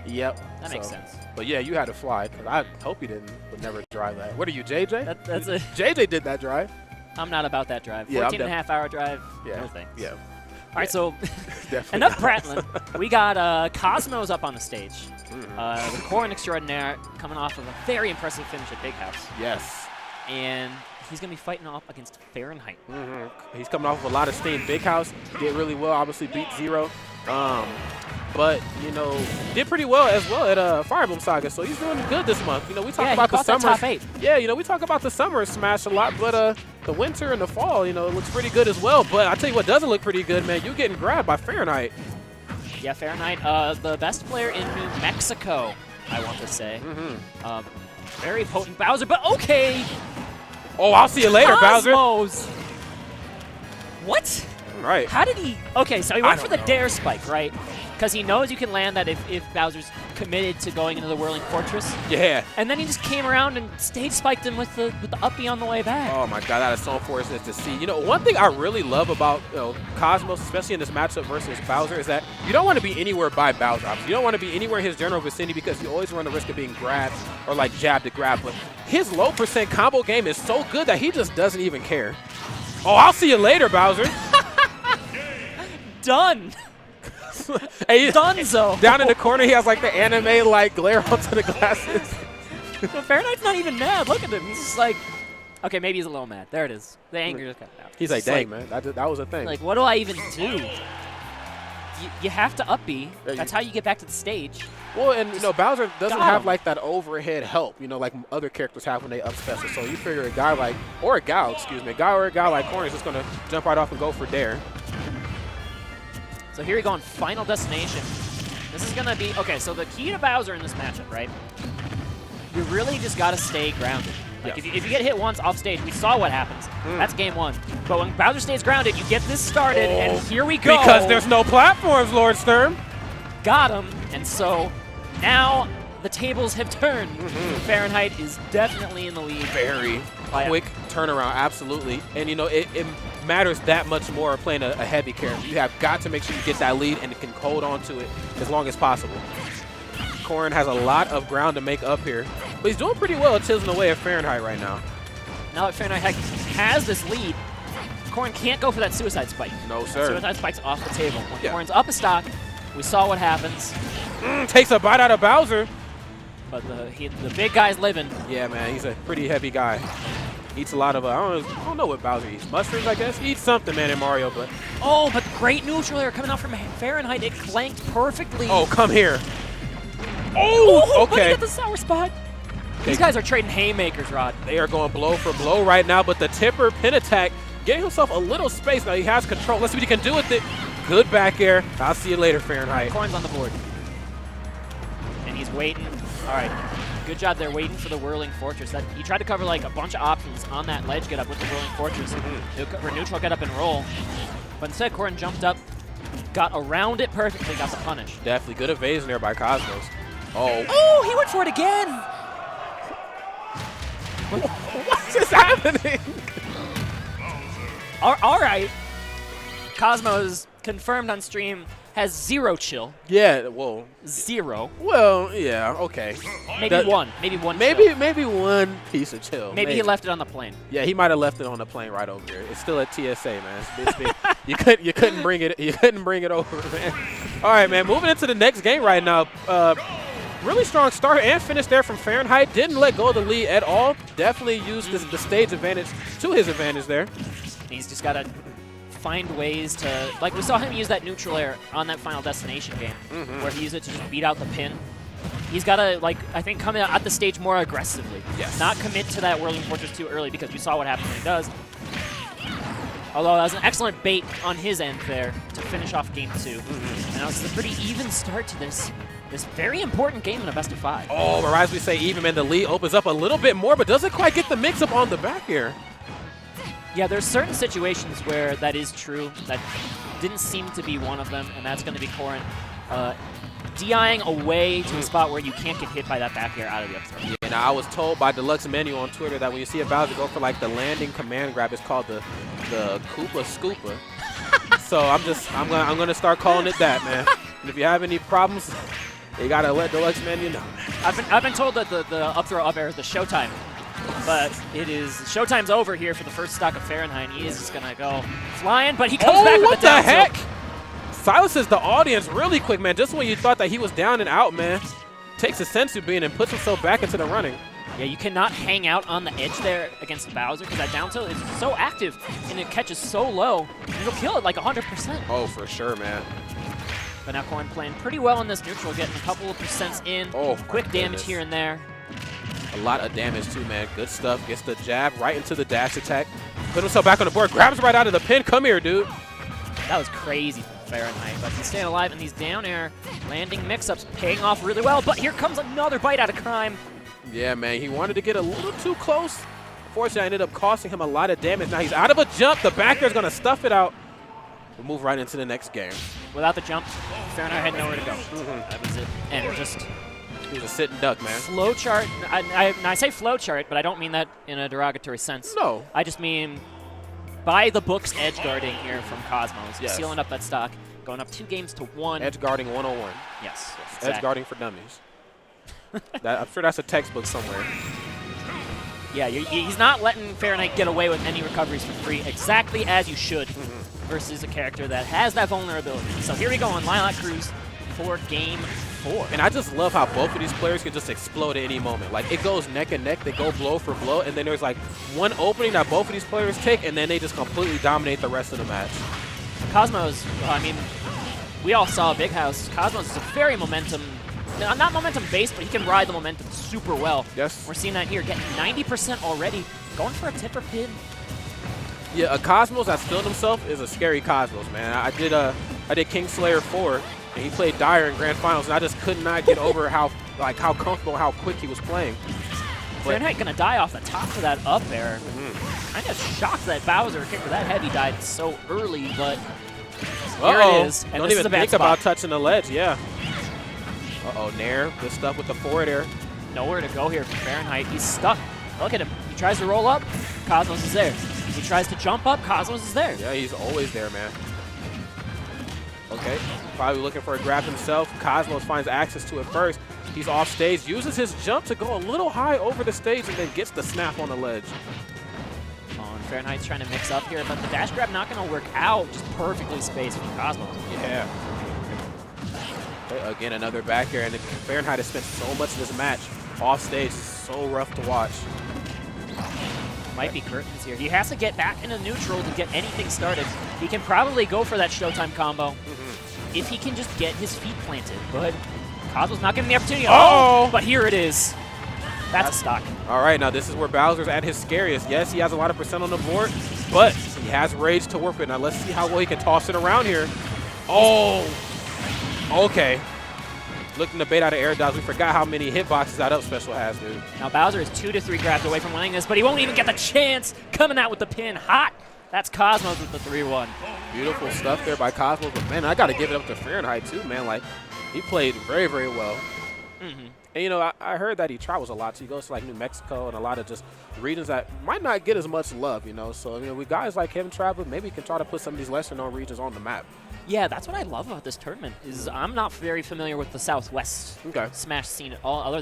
Yep. That makes sense. But yeah, you had to fly, because I hope you would never drive that. What are you, JJ? That's a. JJ did that drive. I'm not about that drive. Yeah, 14.5-hour drive. Yeah. No thanks. Yeah. All right, so Definitely enough not. prattling. We got Cosmos up on the stage. The Corrin Extraordinaire coming off of a very impressive finish at Big House. Yes. And he's going to be fighting off against Fahrenheit. He's coming off of a lot of steam. Big House did really well, obviously beat Zero. But, you know, did pretty well as well at Firebomb Saga, so he's doing good this month. You know, we talk about the summer. Top 8. Yeah, you know, we talk about the summer Smash a lot, but the winter and the fall, you know, it looks pretty good as well. But I tell you what doesn't look pretty good, man. You getting grabbed by Fahrenheit. Yeah, Fahrenheit, the best player in New Mexico, I want to say. Very potent Bowser, but okay. Oh, I'll see you later, Bowser. Cosmos. What? Right. How did he? Okay, so he went for the know. dare spike, right? Because he knows you can land that if Bowser's committed to going into the Whirling Fortress. Yeah. And then he just came around and stage spiked him with the uppie on the way back. Oh my God, that is so unfortunate to see. You know, one thing I really love about Cosmos, especially in this matchup versus Bowser, is that you don't want to be anywhere by Bowser. Obviously. You don't want to be anywhere in his general vicinity because you always run the risk of being grabbed or like jabbed to grab. But his low percent combo game is so good that he just doesn't even care. Oh, I'll see you later, Bowser. Done. Hey, Dunzo. Down in the corner, he has like the anime like glare onto the glasses. No, Fahrenheit's not even mad. Look at him. He's just like, okay, maybe he's a little mad. There it is. The anger just got out. He's like, dang, man, that was a thing. Like, what do I even do? You have to up B. That's how you get back to the stage. Well, and you know, Bowser doesn't have like that overhead help, you know, like other characters have when they up special. So you figure a guy like, or a gal, excuse me, a guy like Corrin is just gonna jump right off and go for dare. So here we go on Final Destination. This is gonna be, okay, so the key to Bowser in this matchup, right? You really just gotta stay grounded. Like if you get hit once off stage, we saw what happens. That's game one. But when Bowser stays grounded, you get this started, and here we go. Because there's no platforms, Lord Sturm. Got him, and so now the tables have turned. Fahrenheit is definitely in the lead. Very quick turnaround, absolutely. And you know, it matters that much more playing a heavy character. You have got to make sure you get that lead and can hold on to it as long as possible. Corrin has a lot of ground to make up here, but he's doing pretty well at chiseling away at Fahrenheit right now. Now that Fahrenheit has this lead, Corrin can't go for that suicide spike. No, sir. Suicide spike's off the table. When Corrin's up a stock, we saw what happens. Takes a bite out of Bowser. But the big guy's living. Yeah, man, he's a pretty heavy guy. Eats a lot of, I don't know what Bowser eats. Mushrooms, I guess? Eats something, man, in Mario, but... Oh, but great neutral air coming out from Fahrenheit. It clanked perfectly. Oh, come here. Oh, okay. Look at the sour spot. These guys are trading haymakers, Rod. They are going blow for blow right now, but the tipper pin attack getting himself a little space. Now he has control. Let's see what he can do with it. Good back air. I'll see you later, Fahrenheit. Corrin's on the board. And he's waiting. All right. Good job there waiting for the Whirling Fortress. He tried to cover like a bunch of options on that ledge get up with the Whirling Fortress. He'll cover neutral get up and roll. But instead, Corrin jumped up, got around it perfectly, got the punish. Definitely good evasion there by Cosmos. Oh. Oh, he went for it again. What's this happening? All right. Cosmos confirmed on stream has 0 chill. Yeah, well. 0. Well, yeah, okay. Maybe one. Maybe one. Maybe one piece of chill. Maybe he left it on the plane. Yeah, he might have left it on the plane right over here. It's still at TSA, man. you couldn't bring it. You couldn't bring it over, man. All right, man. Moving into the next game right now. Really strong start and finish there from Fahrenheit. Didn't let go of the lead at all. Definitely used the stage advantage to his advantage there. He's just got to find ways to, like we saw him use that neutral air on that Final Destination game, where he used it to just beat out the pin. He's got to, like, I think come out at the stage more aggressively. Yes. Not commit to that Whirling Fortress too early because we saw what happens when he does. Although that was an excellent bait on his end there to finish off game 2. And that was a pretty even start to this very important game in a best of 5. Oh, but as we say, even, man, the lead opens up a little bit more, but doesn't quite get the mix-up on the back here. Yeah, there's certain situations where that is true. That didn't seem to be one of them, and that's going to be Corrin DIing away to a spot where you can't get hit by that back air out of the upstart. Yeah, now I was told by Deluxe Menu on Twitter that when you see a Bowser go for like the landing command grab, it's called the Koopa Scoopa. So I'm gonna start calling it that, man. And if you have any problems You gotta let Deluxe Man, you know. I've been told that the up throw up air is the showtime, but it is showtime's over here for the first stock of Fahrenheit. He is just gonna go flying, but he comes back with what the down the heck? tilt. Silences the audience really quick, man. Just when you thought that he was down and out, man. Takes a sensu bean and puts himself back into the running. Yeah, you cannot hang out on the edge there against Bowser because that down tilt is so active and it catches so low. It'll kill it like 100%. Oh, for sure, man. But now Corn playing pretty well in this neutral, getting a couple of percents in. Oh, quick damage here and there. A lot of damage too, man. Good stuff. Gets the jab right into the dash attack. Put himself back on the board. Grabs right out of the pin. Come here, dude. That was crazy from Fahrenheit, but he's staying alive in these down air landing mix-ups, paying off really well. But here comes another bite out of Crime. Yeah, man. He wanted to get a little too close. Unfortunately, I ended up costing him a lot of damage. Now he's out of a jump. The back air's going to stuff it out. We'll move right into the next game. Without the jump, Fahrenheit had nowhere to go. That was it. And just he was a sitting duck, man. Flowchart. I say flowchart, but I don't mean that in a derogatory sense. No. I just mean by the books edge guarding here from Cosmos. Yes. Sealing up that stock. Going up 2-1. Edge guarding 101. Yes. Exactly. Edge guarding for dummies. I'm sure that's a textbook somewhere. Yeah, he's not letting Fahrenheit get away with any recoveries for free, exactly as you should, versus a character that has that vulnerability. So here we go on Lilac Cruz for Game 4. And I just love how both of these players can just explode at any moment. Like, it goes neck and neck. They go blow for blow, and then there's like one opening that both of these players take, and then they just completely dominate the rest of the match. Cosmos, I mean, we all saw Big House. Cosmos is a very not momentum-based, but he can ride the momentum super well. Yes. We're seeing that here, getting 90% already, going for a tipper pin. Yeah, a Cosmos that's still himself is a scary Cosmos, man. I did Kingslayer 4, and he played Dire in Grand Finals, and I just could not get over how comfortable, how quick he was playing. Fahrenheit gonna die off the top of that up air. I'm just shocked that Bowser kicked that heavy died so early, but here it is. And don't even think about touching the ledge, yeah. Uh-oh, Nair, good stuff with the forward air. Nowhere to go here for Fahrenheit. He's stuck. Look at him. He tries to roll up, Cosmos is there. He tries to jump up, Cosmos is there. Yeah, he's always there, man. Okay, probably looking for a grab himself. Cosmos finds access to it first. He's off stage, uses his jump to go a little high over the stage, and then gets the snap on the ledge. And Fahrenheit's trying to mix up here, but the dash grab not going to work out. Just perfectly spaced from Cosmos. Yeah. Okay, again, another back air, and Fahrenheit has spent so much of this match off stage. So rough to watch. Might be curtains here. He has to get back into neutral to get anything started. He can probably go for that Showtime combo if he can just get his feet planted. But Cosmo's not giving the opportunity. Oh! But here it is. That's a stock. All right, now this is where Bowser's at his scariest. Yes, he has a lot of percent on the board, but he has rage to work with. Now let's see how well he can toss it around here. Oh! Okay. Looking to bait out of air dodge. We forgot how many hitboxes that up special has, dude. Now Bowser is 2 to 3 grabs away from winning this, but he won't even get the chance. Coming out with the pin hot. That's Cosmos with the 3-1. Beautiful stuff there by Cosmos, but man, I got to give it up to Fahrenheit too, man. Like, he played very, very well. And, you know, I heard that he travels a lot. So he goes to, like, New Mexico and a lot of just regions that might not get as much love, you know. So, you know, with guys like him traveling, maybe he can try to put some of these lesser-known regions on the map. Yeah, that's what I love about this tournament is I'm not very familiar with the Southwest Smash scene at all, other